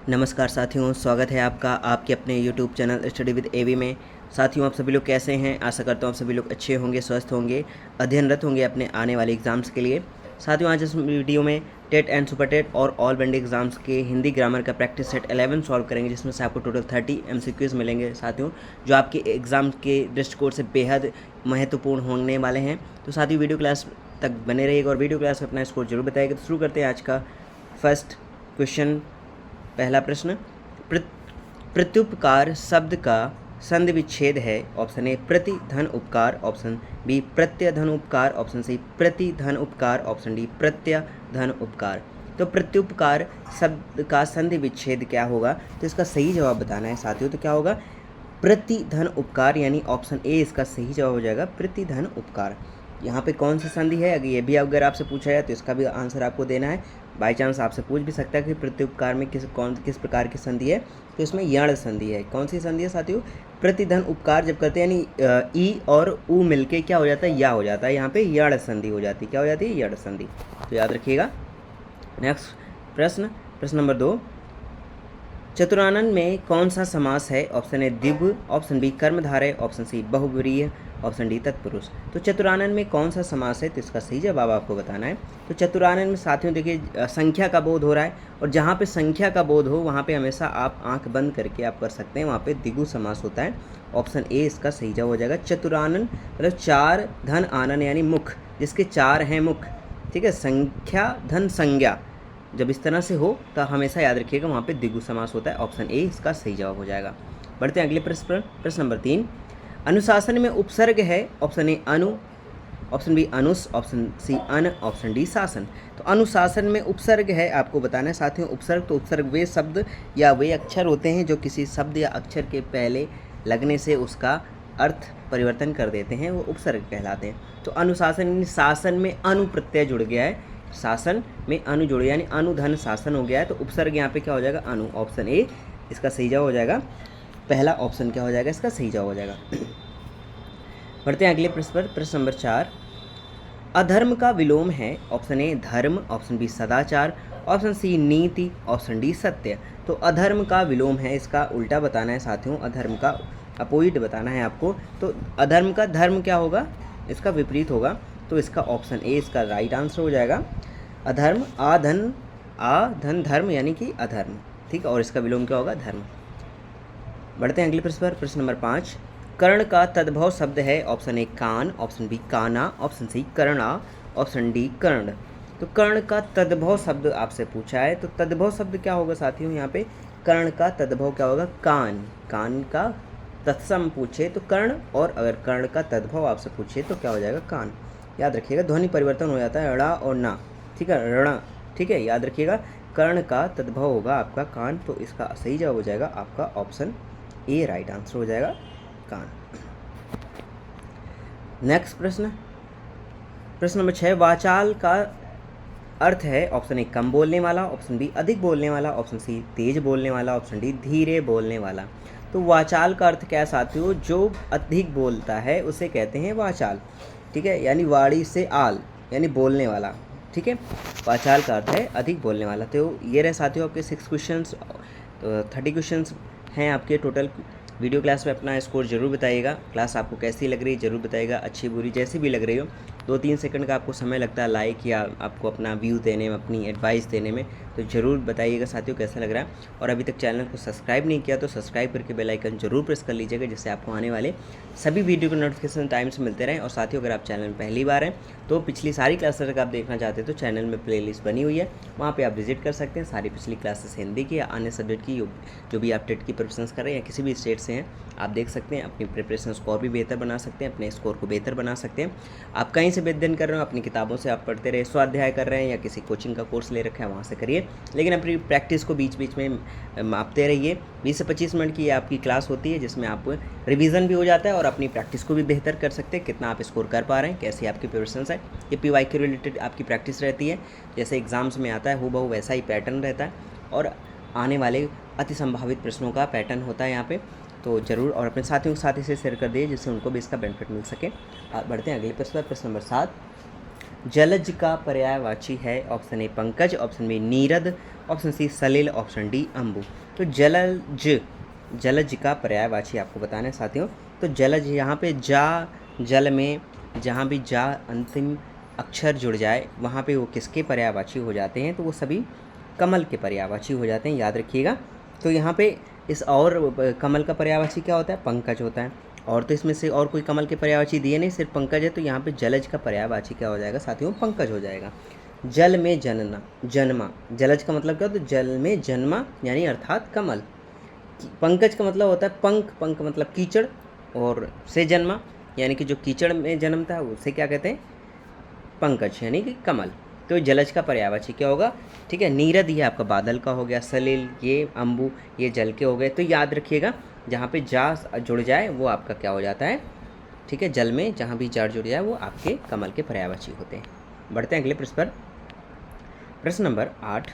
नमस्कार साथियों, स्वागत है आपका आपके अपने YouTube चैनल स्टडी विद एवी में। साथियों, आप सभी लोग कैसे हैं? आशा करता हूँ आप सभी लोग अच्छे होंगे, स्वस्थ होंगे, अध्ययनरत होंगे अपने आने वाले एग्ज़ाम्स के लिए। साथियों, आज इस वीडियो में टेट एंड सुपर टेट और ऑल बेंड एग्ज़ाम्स के हिंदी ग्रामर का प्रैक्टिस सेट 11 सॉल्व करेंगे, जिसमें से आपको टोटल 30 MCQs मिलेंगे साथियों, जो आपके एग्ज़ाम के दृष्टिकोण से बेहद महत्वपूर्ण होने वाले हैं। तो साथियों, वीडियो क्लास तक बने रहिएगा और वीडियो क्लास में अपना स्कोर जरूर बताइएगा। तो शुरू करते हैं आज का फर्स्ट क्वेश्चन। पहला प्रश्न, प्रत्युपकार शब्द का संधि विच्छेद है। ऑप्शन ए प्रति धन उपकार, ऑप्शन बी प्रत्यय धन उपकार, ऑप्शन सी प्रति धन उपकार, ऑप्शन डी प्रत्यय धन उपकार। तो प्रत्युपकार शब्द का संधि विच्छेद क्या होगा? तो इसका सही जवाब बताना है साथियों। तो क्या होगा? प्रति धन उपकार, यानी ऑप्शन ए इसका सही जवाब हो जाएगा, प्रति धन उपकार। यहाँ पे कौन सी संधि है, अगर ये भी अगर आपसे पूछा जाए तो इसका भी आंसर आपको देना है। बाई चांस आपसे पूछ भी सकता है कि प्रत्युपकार में किस प्रकार की संधि है, तो इसमें यण संधि है। कौन सी संधि है साथियों? प्रतिधन उपकार जब करते हैं यानी ई और उ मिलके क्या हो जाता है? या हो जाता है, यहाँ पे यण संधि हो जाती है। क्या हो जाती है? यण संधि। तो याद रखिएगा। नेक्स्ट प्रश्न, प्रश्न नंबर 2, चतुरानन में कौन सा समास है? ऑप्शन ए द्विगु, ऑप्शन बी कर्मधारय, ऑप्शन सी बहुब्रीहि, ऑप्शन डी तत्पुरुष। तो चतुरानन में कौन सा समास है? तो इसका सही जवाब आपको बताना है। तो चतुरानन में साथियों देखिए संख्या का बोध हो रहा है, और जहाँ पे संख्या का बोध हो वहाँ पे हमेशा आप आंख बंद करके आप कर सकते हैं, वहाँ पे द्विगु समास होता है। ऑप्शन ए इसका सही जवाब हो जाएगा। चतुरानन मतलब चार धन आनन यानी मुख, जिसके चार हैं मुख, ठीक है। संख्या धन संज्ञा, जब इस तरह से हो तो हमेशा याद रखिएगा वहाँ पे द्विगु समास होता है। ऑप्शन ए इसका सही जवाब हो जाएगा। बढ़ते हैं अगले प्रश्न पर। प्रश्न नंबर 3, अनुशासन में उपसर्ग है। ऑप्शन ए अनु, ऑप्शन बी अनुस, ऑप्शन सी अन, ऑप्शन डी शासन। तो अनुशासन में उपसर्ग है, आपको बताना है साथियों। उपसर्ग तो उपसर्ग वे शब्द या वे अक्षर होते हैं जो किसी शब्द या अक्षर के पहले लगने से उसका अर्थ परिवर्तन कर देते हैं, वो उपसर्ग कहलाते हैं। तो अनुशासन, शासन में अनु प्रत्यय जुड़ गया है, शासन में अनु जुड़ गया यानी अनुधन शासन हो गया है, तो उपसर्ग यहाँ पे क्या हो जाएगा? अनु। ऑप्शन ए इसका सही जवाब हो जाएगा। पहला ऑप्शन क्या हो जाएगा? इसका सही जवाब हो जाएगा। बढ़ते हैं अगले प्रश्न पर। प्रश्न नंबर 4, अधर्म का विलोम है। ऑप्शन ए धर्म, ऑप्शन बी सदाचार, ऑप्शन सी नीति, ऑप्शन डी सत्य। तो अधर्म का विलोम है, इसका उल्टा बताना है साथियों, अधर्म का अपोजिट बताना है आपको। तो अधर्म का धर्म क्या होगा? इसका विपरीत होगा। तो इसका ऑप्शन ए इसका राइट आंसर हो जाएगा। अधर्म आधन धर्म यानी कि अधर्म, ठीक है। और इसका विलोम क्या होगा? धर्म। बढ़ते हैं अगले प्रश्न पर। प्रश्न नंबर 5, कर्ण का तद्भव शब्द है। ऑप्शन ए कान, ऑप्शन बी काना, ऑप्शन सी कर्णा, ऑप्शन डी कर्ण। तो कर्ण का तद्भव शब्द आपसे पूछा है, तो तद्भव शब्द क्या होगा साथियों? यहाँ पे कर्ण का तद्भव क्या होगा? कान। कान का तत्सम पूछे तो कर्ण, और अगर कर्ण का तद्भव आपसे पूछे तो क्या हो जाएगा? कान। याद रखिएगा, ध्वनि परिवर्तन हो जाता है ड़ा और ना, ठीक है, ऋणा, ठीक है। याद रखिएगा, कर्ण का तद्भव होगा आपका कान, तो इसका सही जवाब हो जाएगा आपका ऑप्शन ए, राइट आंसर हो जाएगा कान। नेक्स्ट प्रश्न, प्रश्न नंबर 6, वाचाल का अर्थ है। ऑप्शन ए कम बोलने वाला, ऑप्शन बी अधिक बोलने वाला, ऑप्शन सी तेज बोलने वाला, ऑप्शन डी धीरे बोलने वाला। तो वाचाल का अर्थ क्या है साथियों? जो अधिक बोलता है उसे कहते हैं वाचाल, ठीक है, यानी वाणी से आल यानी बोलने वाला, ठीक है। वाचाल का अर्थ है अधिक बोलने वाला। तो ये रहे साथियों आपके 6 क्वेश्चंस, तो 30 क्वेश्चंस हैं आपके टोटल। वीडियो क्लास में अपना स्कोर जरूर बताइएगा। क्लास आपको कैसी लग रही है जरूर बताइएगा, अच्छी बुरी जैसी भी लग रही हो। 2-3 सेकंड का आपको समय लगता है लाइक या आपको अपना व्यू देने में, अपनी एडवाइस देने में, तो ज़रूर बताइएगा साथियों कैसा लग रहा है। और अभी तक चैनल को सब्सक्राइब नहीं किया तो सब्सक्राइब करके बेल आइकन जरूर प्रेस कर लीजिएगा, जिससे आपको आने वाले सभी वीडियो के नोटिफिकेशन टाइम से मिलते रहें। और साथियों, अगर आप चैनल में पहली बार हैं तो पिछली सारी क्लासेस अगर आप देखना चाहते हैं तो चैनल में प्लेलिस्ट बनी हुई है, वहाँ पर आप विजिट कर सकते हैं। सारी पिछली क्लासेस हिंदी की या अन्य सब्जेक्ट की जो भी आप टेट की प्रिपरेशन कर रहे हैं या किसी भी स्टेट से हैं, आप देख सकते हैं। अपनी प्रिपरेशन स्कोर भी बेहतर बना सकते हैं, अपने स्कोर को बेहतर बना सकते हैं। आप कहीं से भी अध्ययन कर रहे हो, अपनी किताबों से आप पढ़ते रहे, स्वाध्याय कर रहे हैं या किसी कोचिंग का कोर्स ले रखा है वहाँ से करिए, लेकिन अपनी प्रैक्टिस को बीच बीच में मापते रहिए। 20 से 25 मिनट की आपकी क्लास होती है, जिसमें आप रिवीजन भी हो जाता है और अपनी प्रैक्टिस को भी बेहतर कर सकते हैं। कितना आप स्कोर कर पा रहे हैं, कैसी आपकी प्रिपरेशन है, ये PY के रिलेटेड आपकी प्रैक्टिस रहती है। जैसे एग्जाम्स में आता है हूबहू वैसा ही पैटर्न रहता है, और आने वाले अति संभावित प्रश्नों का पैटर्न होता है यहाँ पे। तो ज़रूर और अपने साथियों के साथ इसे शेयर कर दिए, जिससे उनको भी इसका बेनिफिट मिल सके। बढ़ते हैं अगले प्रश्न पर। प्रश्न नंबर 7, जलज का पर्यायवाची है? ऑप्शन ए पंकज, ऑप्शन बी नीरद, ऑप्शन सी सलिल, ऑप्शन डी अम्बु। तो जलज का पर्यायवाची आपको बताना है साथियों। तो जलज यहाँ पे जा, जल में जहाँ भी जा अंतिम अक्षर जुड़ जाए वहाँ पे वो किसके पर्यायवाची हो जाते हैं? तो वो सभी कमल के पर्यायवाची हो जाते हैं, याद रखिएगा। तो यहाँ पे इस और कमल का पर्यायवाची क्या होता है? पंकज होता है। और तो इसमें से और कोई कमल के पर्यायवाची दिए नहीं, सिर्फ पंकज है। तो यहाँ पे जलज का पर्यायवाची क्या हो जाएगा साथियों? पंकज हो जाएगा। जल में जनना, जन्मा, जलज का मतलब क्या? तो जल में जन्मा यानी अर्थात कमल। पंकज का मतलब होता है पंख, पंख मतलब कीचड़, और से जन्मा यानी कि जो कीचड़ में जन्मता है उसे क्या कहते हैं? पंकज यानी कि कमल। तो जलज का पर्यायवाची क्या होगा? ठीक है, नीरद ये आपका बादल का हो गया, सलिल ये अम्बु ये जल के हो गए। तो याद रखिएगा जहाँ पे जा जुड़ जाए वो आपका क्या हो जाता है? ठीक है, जल में जहाँ भी जा जुड़ जाए वो आपके कमल के पर्यायवाची होते हैं। बढ़ते हैं अगले प्रश्न पर। प्रश्न नंबर 8,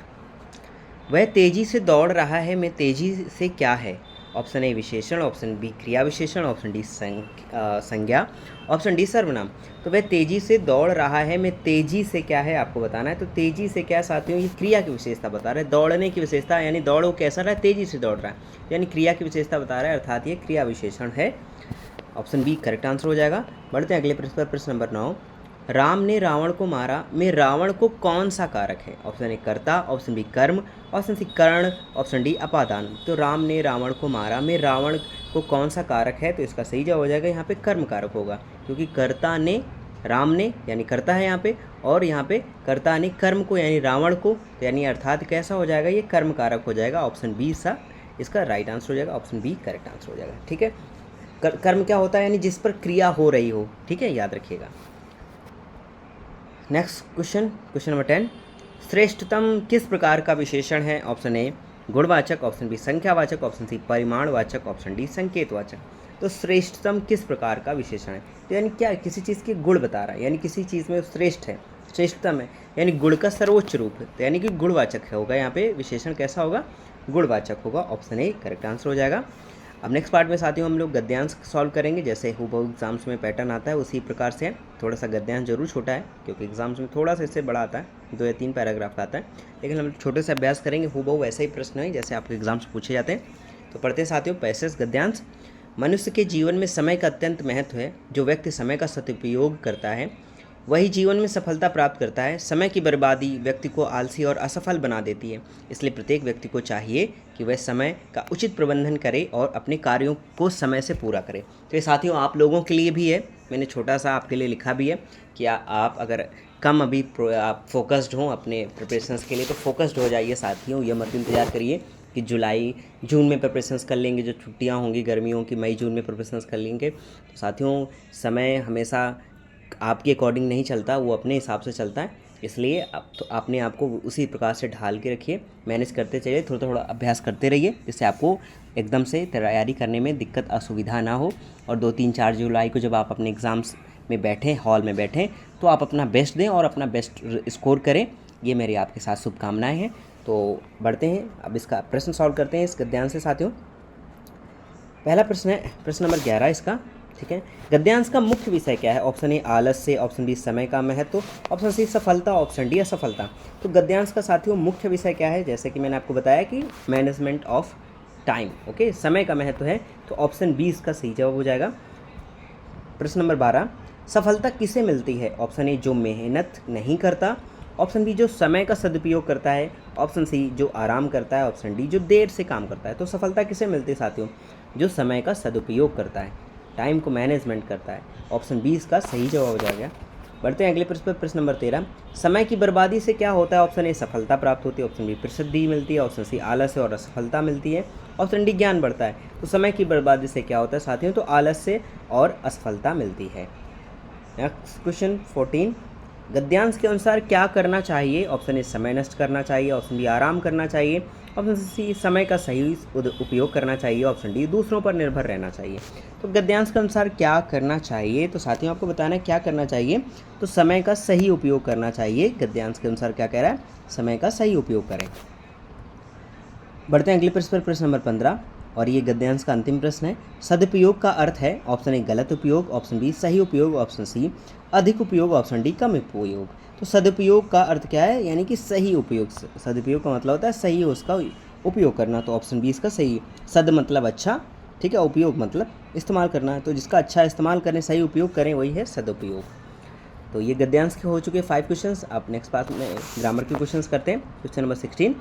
वह तेजी से दौड़ रहा है में तेजी से क्या है? ऑप्शन ए विशेषण, ऑप्शन बी क्रिया विशेषण, ऑप्शन डी संज्ञा, ऑप्शन डी सर्वनाम। तो वह तेजी से दौड़ रहा है में तेजी से क्या है आपको बताना है। तो तेजी से क्या साथियों? ये क्रिया की विशेषता बता रहा है, दौड़ने की विशेषता यानी दौड़ वो कैसा रहा है? तेजी से दौड़ रहा है, यानी क्रिया की विशेषता बता रहा है, अर्थात ये क्रिया विशेषण है। ऑप्शन बी करेक्ट आंसर हो जाएगा। बढ़ते हैं अगले प्रश्न पर। प्रश्न नंबर 9, राम ने रावण को मारा में रावण को कौन सा कारक है? ऑप्शन ए कर्ता, ऑप्शन बी कर्म, ऑप्शन सी कर्ण, ऑप्शन डी अपादान। तो राम ने रावण को मारा में रावण को कौन सा कारक है? तो इसका सही जवाब हो जाएगा यहाँ पे कर्म कारक होगा, क्योंकि कर्ता ने, राम ने यानी कर्ता है यहाँ पे, और यहाँ पे कर्ता ने कर्म को यानी रावण को, तो यानी अर्थात कैसा हो जाएगा? ये कर्म कारक हो जाएगा। ऑप्शन बी सा इसका राइट आंसर हो जाएगा, ऑप्शन बी करेक्ट आंसर हो जाएगा। ठीक है, कर्म क्या होता है? यानी जिस पर क्रिया हो रही हो। ठीक है, याद रखिएगा। नेक्स्ट क्वेश्चन, क्वेश्चन नंबर 10, श्रेष्ठतम किस प्रकार का विशेषण है? ऑप्शन ए गुणवाचक, ऑप्शन बी संख्यावाचक, ऑप्शन सी परिमाणवाचक, ऑप्शन डी संकेतवाचक। तो श्रेष्ठतम किस प्रकार का विशेषण है? तो यानी क्या? किसी चीज़ के गुण बता रहा है, यानी किसी चीज़ में श्रेष्ठ है, श्रेष्ठतम है, यानी गुण का सर्वोच्च रूप है, तो यानी कि गुणवाचक होगा। यहाँ पे विशेषण कैसा होगा? गुणवाचक होगा। ऑप्शन ए करेक्ट आंसर हो जाएगा। अब नेक्स्ट पार्ट में साथियों हम लोग गद्यांश सॉल्व करेंगे, जैसे हूबहू एग्जाम्स में पैटर्न आता है उसी प्रकार से। थोड़ा सा गद्यांश जरूर छोटा है, क्योंकि एग्जाम्स में थोड़ा सा इससे बड़ा आता है, 2 या 3 पैराग्राफ का आता है, लेकिन हम छोटे से अभ्यास करेंगे। हूबहू वैसे ही प्रश्न है जैसे आपके एग्जाम्स पूछे जाते हैं। तो पढ़ते हैं साथियों पैसेज गद्यांश। मनुष्य के जीवन में समय का अत्यंत महत्व है। जो व्यक्ति समय का सदुपयोग करता है वही जीवन में सफलता प्राप्त करता है। समय की बर्बादी व्यक्ति को आलसी और असफल बना देती है, इसलिए प्रत्येक व्यक्ति को चाहिए कि वह समय का उचित प्रबंधन करे और अपने कार्यों को समय से पूरा करे। तो ये साथियों आप लोगों के लिए भी है, मैंने छोटा सा आपके लिए लिखा भी है कि आप अगर कम अभी आप फोकस्ड हों अपने प्रिपरेशंस के लिए, तो फोकस्ड हो जाइए साथियों। ये मत इंतजार करिए कि जुलाई जून में प्रिपरेशंस कर लेंगे, जो छुट्टियाँ होंगी गर्मियों की मई जून में प्रिपरेशंस कर लेंगे। तो साथियों समय हमेशा आपके अकॉर्डिंग नहीं चलता, वो अपने हिसाब से चलता है, इसलिए आप तो आपने आपको उसी प्रकार से ढाल के रखिए, मैनेज करते चलिए, थोड़ा थोड़ा अभ्यास करते रहिए, जिससे आपको एकदम से तैयारी करने में दिक्कत असुविधा ना हो। और 2, 3, 4 जुलाई को जब आप अपने एग्ज़ाम्स में बैठें, हॉल में बैठें, तो आप अपना बेस्ट दें और अपना बेस्ट स्कोर करें। ये मेरी आपके साथ शुभकामनाएँ हैं। तो बढ़ते हैं, अब इसका प्रश्न सॉल्व करते हैं इस गद्यांश से साथियों। पहला प्रश्न है प्रश्न नंबर 11 इसका। ठीक है, गद्यांश का मुख्य विषय क्या है? ऑप्शन ए आलस्य, ऑप्शन बी समय का महत्व, ऑप्शन सी सफलता, ऑप्शन डी असफलता। तो गद्यांश का साथियों मुख्य विषय क्या है? जैसे कि मैंने आपको बताया कि मैनेजमेंट ऑफ टाइम। ओके, समय का महत्व है, तो ऑप्शन बी इसका सही जवाब हो जाएगा। प्रश्न नंबर 12, सफलता किसे मिलती है? ऑप्शन ए जो मेहनत नहीं करता, ऑप्शन बी जो समय का सदुपयोग करता है, ऑप्शन सी जो आराम करता है, ऑप्शन डी जो देर से काम करता है। तो सफलता किसे मिलती है साथियों? जो समय का सदुपयोग करता है, टाइम को मैनेजमेंट करता है। ऑप्शन बी इसका सही जवाब हो जाएगा। बढ़ते हैं अगले प्रश्न पर। प्रश्न नंबर 13, समय की बर्बादी से क्या होता है? ऑप्शन ए सफलता प्राप्त होती है, ऑप्शन बी प्रसिद्धि मिलती है, ऑप्शन सी आलस्य और असफलता मिलती है, ऑप्शन डी ज्ञान बढ़ता है। तो समय की बर्बादी से क्या होता है साथियों? तो आलस्य और असफलता मिलती है। नेक्स्ट क्वेश्चन 14, गद्यांश के अनुसार क्या करना चाहिए? ऑप्शन ए समय नष्ट करना चाहिए, ऑप्शन बी आराम करना चाहिए, ऑप्शन सी समय का सही उपयोग करना चाहिए, ऑप्शन डी दूसरों पर निर्भर रहना चाहिए। तो गद्यांश के अनुसार क्या करना चाहिए? तो साथियों आपको बताना है क्या करना चाहिए। तो समय का सही उपयोग करना चाहिए। गद्यांश के अनुसार क्या कह रहा है? समय का सही उपयोग करें। बढ़ते हैं अगले प्रश्न पर। प्रश्न नंबर 15, और ये गद्यांश का अंतिम प्रश्न है। सदुपयोग का अर्थ है ऑप्शन ए गलत उपयोग, ऑप्शन बी सही उपयोग, ऑप्शन सी अधिक उपयोग, ऑप्शन डी कम उपयोग। तो सदुपयोग का अर्थ क्या है, यानी कि सही उपयोग। सदुपयोग का मतलब होता है सही उसका उपयोग करना, तो ऑप्शन बी इसका सही। सद मतलब अच्छा, ठीक है, उपयोग मतलब इस्तेमाल करना, तो जिसका अच्छा इस्तेमाल करें, सही उपयोग करें, वही है सदुपयोग। तो ये गद्यांश के हो चुके 5 क्वेश्चंस। आप नेक्स्ट पार्ट में ग्रामर के क्वेश्चंस करते हैं। क्वेश्चन नंबर 16,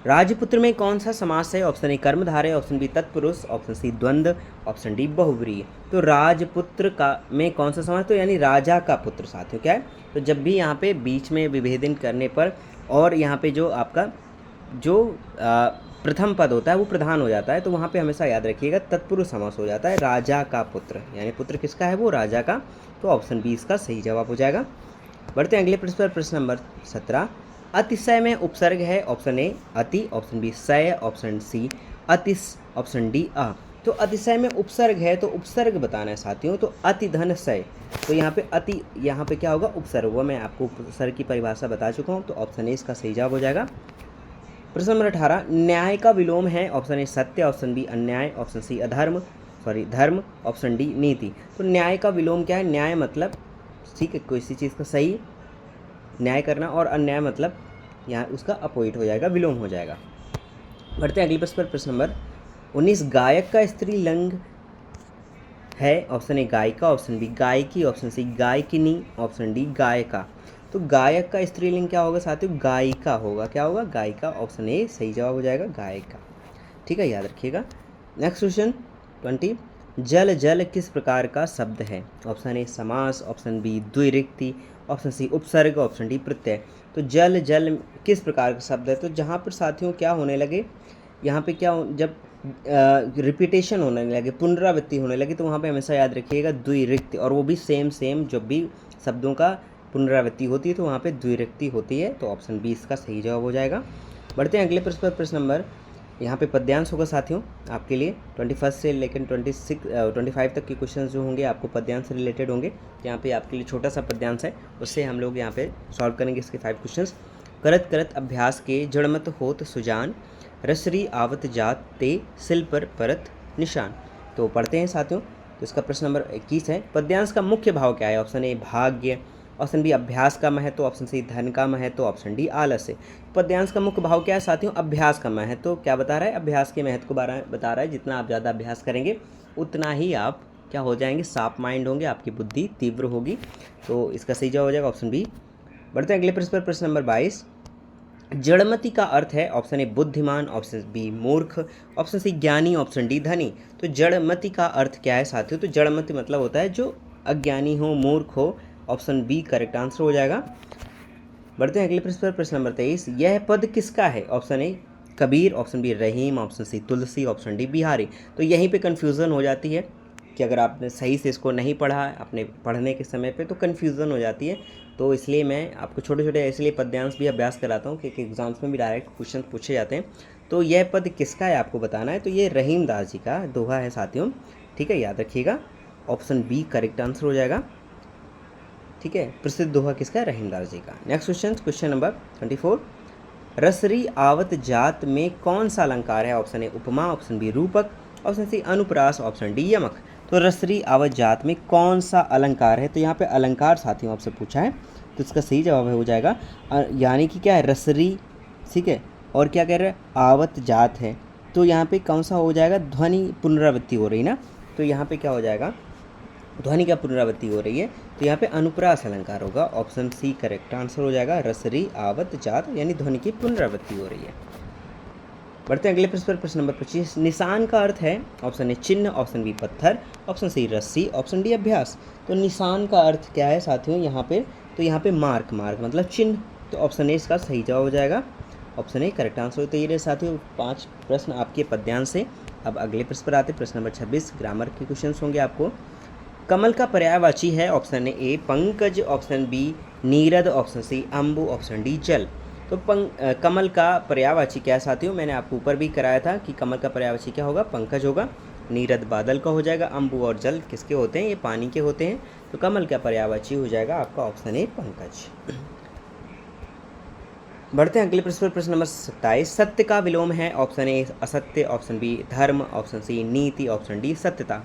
राजपुत्र में कौन सा समास है? ऑप्शन ए कर्मधारय, ऑप्शन बी तत्पुरुष, ऑप्शन सी द्वंद्व, ऑप्शन डी बहुव्रीहि। तो राजपुत्र का में कौन सा समास, तो यानी राजा का पुत्र साथियों क्या है। तो जब भी यहाँ पे बीच में विभेदन करने पर और यहाँ पे जो आपका जो प्रथम पद होता है वो प्रधान हो जाता है, तो वहाँ पे हमेशा याद रखिएगा तत्पुरुष समास हो जाता है। राजा का पुत्र, यानी पुत्र किसका है, वो राजा का। तो ऑप्शन बी इसका सही जवाब हो जाएगा। बढ़ते हैं अगले प्रश्न पर। प्रश्न नंबर 17, अतिशय में उपसर्ग है। ऑप्शन ए अति, ऑप्शन बी सय, ऑप्शन सी अतिश, ऑप्शन डी अ। तो अतिशय में उपसर्ग है, तो उपसर्ग बताना है साथियों। तो अति धन सय, तो यहाँ पे अति, यहाँ पे क्या होगा, उपसर्ग हुआ। मैं आपको उपसर्ग की परिभाषा बता चुका हूँ, तो ऑप्शन ए इसका सही जवाब हो जाएगा। प्रश्न नंबर 18, न्याय का विलोम है। ऑप्शन ए सत्य, ऑप्शन बी अन्याय, ऑप्शन सी धर्म, ऑप्शन डी नीति। तो न्याय का विलोम क्या है? न्याय मतलब ठीक है किसी चीज़ का सही न्याय करना, और अन्याय मतलब यहाँ उसका अपोजिट हो जाएगा, विलोम हो जाएगा। बढ़ते हैं अगले प्रश्न पर। प्रश्न नंबर 19, गायक का स्त्रीलिंग है। ऑप्शन ए गायिका, ऑप्शन बी गायकी, ऑप्शन सी गायकिनी, ऑप्शन डी गायिका। तो गायक का स्त्रीलिंग क्या होगा साथियों? गायिका होगा। क्या होगा? गायिका। ऑप्शन ए सही जवाब हो जाएगा, गायिका। ठीक है, याद रखिएगा। नेक्स्ट क्वेश्चन 20, जल जल किस प्रकार का शब्द है? ऑप्शन ए समास, ऑप्शन बी द्विरिक्ति, ऑप्शन सी उपसर्ग, ऑप्शन डी प्रत्यय। तो जल जल किस प्रकार का शब्द है? तो जहाँ पर साथियों क्या होने लगे, यहाँ पे क्या जब रिपीटेशन होने लगे, पुनरावृत्ति होने लगी, तो वहाँ पे हमेशा याद रखिएगा द्विरिक्ति, और वो भी सेम जब भी शब्दों का पुनरावृत्ति होती है तो वहाँ पे द्विरिक्ति होती है। तो ऑप्शन बी इसका सही जवाब हो जाएगा। बढ़ते हैं अगले प्रश्न पर। प्रश्न नंबर, यहाँ पे पद्यांश होगा साथियों आपके लिए 21 से लेकर 25 तक के क्वेश्चन जो होंगे आपको पद्यांश से रिलेटेड होंगे। यहाँ पे आपके लिए छोटा सा पद्यांश है, उससे हम लोग यहाँ पे सॉल्व करेंगे इसके 5 क्वेश्चंस। करत करत अभ्यास के जड़मत होत सुजान, रसरी आवत जात ते सिल पर परत निशान। तो पढ़ते हैं साथियों। तो इसका प्रश्न नंबर 21 है, पद्यांश का मुख्य भाव क्या है? ऑप्शन ए भाग्य, ऑप्शन बी अभ्यास का महत्व, ऑप्शन सी धन का महत्व, ऑप्शन डी आलस्य। पद्यांश का मुख्य भाव क्या है साथियों? अभ्यास का महत्व। तो क्या बता रहा है? अभ्यास के महत्व को बता रहा है। जितना आप ज़्यादा अभ्यास करेंगे उतना ही आप क्या हो जाएंगे, शार्प माइंड होंगे, आपकी बुद्धि तीव्र होगी। तो इसका सही जवाब हो जाएगा ऑप्शन बी। बढ़ते हैं अगले प्रश्न पर। प्रश्न नंबर 22, जड़मति का अर्थ है। ऑप्शन ए बुद्धिमान, ऑप्शन बी मूर्ख, ऑप्शन सी ज्ञानी, ऑप्शन डी धनी। तो जड़मति का अर्थ क्या है साथियों? तो जड़मति मतलब होता है जो अज्ञानी हो, मूर्ख हो। ऑप्शन बी करेक्ट आंसर हो जाएगा। बढ़ते हैं अगले प्रश्न पर। प्रश्न नंबर 23, यह पद किसका है? Option A Kabir, option B Rahim, option C Tulsi, option D Bihari. तो यहीं पे कन्फ्यूज़न हो जाती है कि अगर आपने सही से इसको नहीं पढ़ा अपने पढ़ने के समय पे तो कन्फ्यूज़न हो जाती है। तो इसलिए मैं आपको छोटे छोटे इसलिए पद्यांश भी अभ्यास कराता हूँ क्योंकि एग्जाम्स में भी डायरेक्ट क्वेश्चन पूछे जाते हैं। तो यह पद किसका है आपको बताना है। तो ये रहीम दास जी का दोहा है साथियों। ठीक है, याद रखिएगा। ऑप्शन बी करेक्ट आंसर हो जाएगा। ठीक है, प्रसिद्ध दोहा किसका है? रहीमदास जी का। नेक्स्ट क्वेश्चन, क्वेश्चन नंबर 24, रसरी आवत जात में कौन सा अलंकार है? ऑप्शन ए उपमा, ऑप्शन बी रूपक, ऑप्शन सी अनुप्रास, ऑप्शन डी यमक। तो रसरी आवत जात में कौन सा अलंकार है? तो यहाँ पे अलंकार साथियों आपसे पूछा है, तो इसका सही जवाब हो जाएगा यानी कि क्या है, रसरी। ठीक है, और क्या कह रहे हैं, आवत जात है, तो यहाँ पे कौन सा हो जाएगा, ध्वनि पुनरावृत्ति हो रही ना, तो यहाँ पे क्या हो जाएगा, ध्वनि का पुनरावृत्ति हो रही है, तो यहाँ पे अनुप्रास अलंकार होगा। ऑप्शन सी करेक्ट आंसर हो जाएगा, रसरी आवत जात यानी ध्वनि की पुनरावृत्ति हो रही है। बढ़ते हैं अगले प्रश्न पर। प्रश्न नंबर 25, निशान का अर्थ है। ऑप्शन ए चिन्ह, ऑप्शन बी पत्थर, ऑप्शन सी रस्सी, ऑप्शन डी अभ्यास। तो निशान का अर्थ क्या है साथियों यहाँ पे? तो यहाँ पे मार्क मतलब चिन्ह। तो ऑप्शन ए इसका सही जवाब हो जाएगा, ऑप्शन ए करेक्ट आंसर। तो ये रहे साथियों 5 प्रश्न आपके पद्यांश से। अब अगले प्रश्न पर आते हैं। प्रश्न नंबर 26 ग्रामर के क्वेश्चन होंगे आपको। कमल का पर्यायवाची है। ऑप्शन ए पंकज, ऑप्शन बी नीरद, ऑप्शन सी अम्बु, ऑप्शन डी जल। तो कमल का पर्यायवाची क्या है साथियों? मैंने आपको ऊपर भी कराया था कि कमल का पर्यायवाची क्या होगा, पंकज होगा। नीरद बादल का हो जाएगा। अम्बु और जल किसके होते हैं? ये पानी के होते हैं। तो कमल का पर्यायवाची हो जाएगा आपका ऑप्शन ए पंकज। बढ़ते हैं अगले प्रश्न पर। प्रश्न नंबर 27, सत्य का विलोम है। ऑप्शन ए असत्य, ऑप्शन बी धर्म, ऑप्शन सी नीति, ऑप्शन डी सत्यता।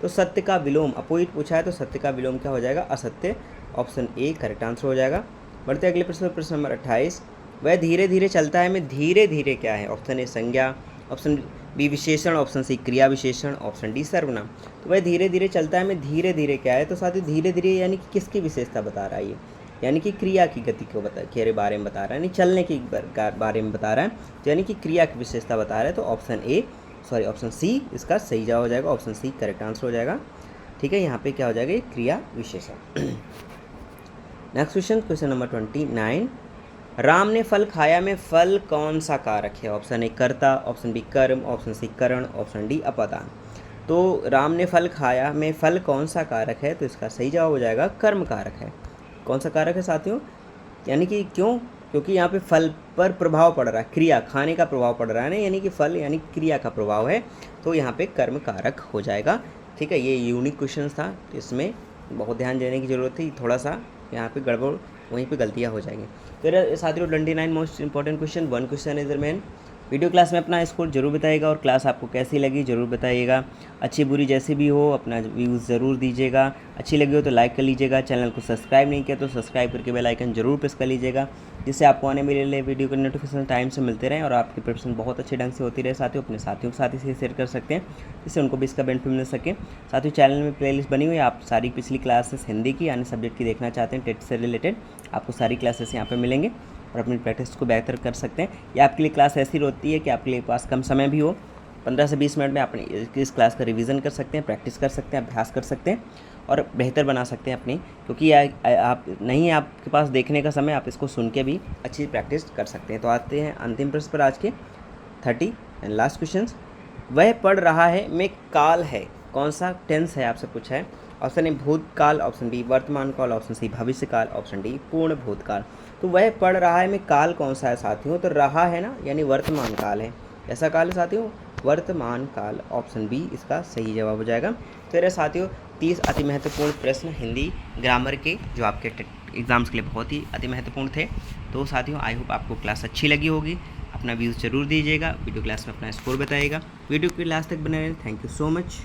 तो सत्य का विलोम अपोजिट पूछा है, तो सत्य का विलोम क्या हो जाएगा? असत्य। ऑप्शन ए करेक्ट आंसर हो जाएगा। बढ़ते अगले प्रश्न पर। प्रश्न नंबर 28, वह धीरे धीरे चलता है में धीरे धीरे क्या है? ऑप्शन ए संज्ञा, ऑप्शन बी विशेषण, ऑप्शन सी क्रिया विशेषण, ऑप्शन डी सर्वनाम। तो वह धीरे धीरे चलता है में धीरे धीरे क्या है? तो साथ ही धीरे धीरे यानी कि किसकी विशेषता बता रहा है ये? यानी कि क्रिया की गति को के बारे में बता रहा है, यानी चलने के बारे में बता रहा है, तो यानी कि क्रिया की विशेषता बता रहा है। तो ऑप्शन सी इसका सही जवाब हो जाएगा। ऑप्शन सी करेक्ट आंसर हो जाएगा। ठीक है, यहाँ पे क्या हो जाएगा? ये क्रिया विशेषण। Next question, question number 29, Ram ने फल खाया में फल कौन सा कारक है? ऑप्शन ए कर्ता, ऑप्शन बी कर्म, ऑप्शन सी करण, ऑप्शन डी अपादान। तो राम ने फल खाया में फल कौन सा कारक है? तो इसका सही जवाब हो जाएगा कर्म कारक है। कौन सा कारक है साथियों? यानी कि क्यों? क्योंकि यहाँ पे फल पर प्रभाव पड़ रहा है, क्रिया खाने का प्रभाव पड़ रहा है ना, यानी कि फल यानी क्रिया का प्रभाव है, तो यहाँ पे कर्म कारक हो जाएगा। ठीक है, ये यूनिक क्वेश्चन था, तो इसमें बहुत ध्यान देने की ज़रूरत थी। थोड़ा सा यहाँ पे गड़बड़, वहीं पे गलतियाँ हो जाएंगी। तो साथियों 29 most important question, 1 question is remain. Video class में अपना स्कोर जरूर बताइएगा और क्लास आपको कैसी लगी जरूर बताइएगा। अच्छी बुरी जैसी भी हो अपना व्यूज़ ज़रूर दीजिएगा। अच्छी लगी हो तो लाइक कर लीजिएगा। चैनल को सब्सक्राइब नहीं किया तो सब्सक्राइब करके बेल आइकन जरूर प्रेस कर लीजिएगा, जिससे आपको आने वाले वीडियो के नोटिफिकेशन टाइम से मिलते रहें और आपकी प्रिपरेशन बहुत अच्छे ढंग से होती रहे। साथियों अपने साथियों के साथ ही शेयर कर सकते हैं, जिससे उनको भी इसका बेनिफिट मिल सके। साथियों चैनल में प्लेलिस्ट बनी हुई है, आप सारी पिछली क्लासेस हिंदी की अन्य सब्जेक्ट की देखना चाहते हैं टेट से रिलेटेड, आपको सारी क्लासेस यहाँ पर मिलेंगे और अपनी प्रैक्टिस को बेहतर कर सकते हैं। ये आपके लिए क्लास ऐसी होती है कि आपके लिए पास कम समय भी हो, 15 से 20 मिनट में आप इस क्लास का रिवीजन कर सकते हैं, प्रैक्टिस कर सकते हैं, अभ्यास कर सकते हैं और बेहतर बना सकते हैं अपनी, क्योंकि आप नहीं आपके पास देखने का समय, आप इसको सुन के भी अच्छी प्रैक्टिस कर सकते हैं। तो आते हैं अंतिम प्रश्न पर आज के 30 एंड लास्ट क्वेश्चन। वह पढ़ रहा है में काल है, कौन सा टेंस है आपसे पूछा है? ऑप्शन ए भूतकाल, ऑप्शन बी वर्तमान काल, ऑप्शन सी भविष्य काल, ऑप्शन डी पूर्ण भूतकाल। तो वह पढ़ रहा है में काल कौन सा है साथियों? तो रहा है ना, यानी वर्तमान काल है। ऐसा काल है साथियों वर्तमान काल। ऑप्शन बी इसका सही जवाब हो जाएगा। तो ये साथियों 30 अति महत्वपूर्ण प्रश्न हिंदी ग्रामर के, जो आपके एग्जाम्स के लिए बहुत ही अति महत्वपूर्ण थे। तो साथियों आई होप आपको क्लास अच्छी लगी होगी। अपना व्यूज़ जरूर दीजिएगा, वीडियो क्लास में अपना स्कोर बताइएगा। वीडियो के लास्ट तक बने रहें। Thank you so much.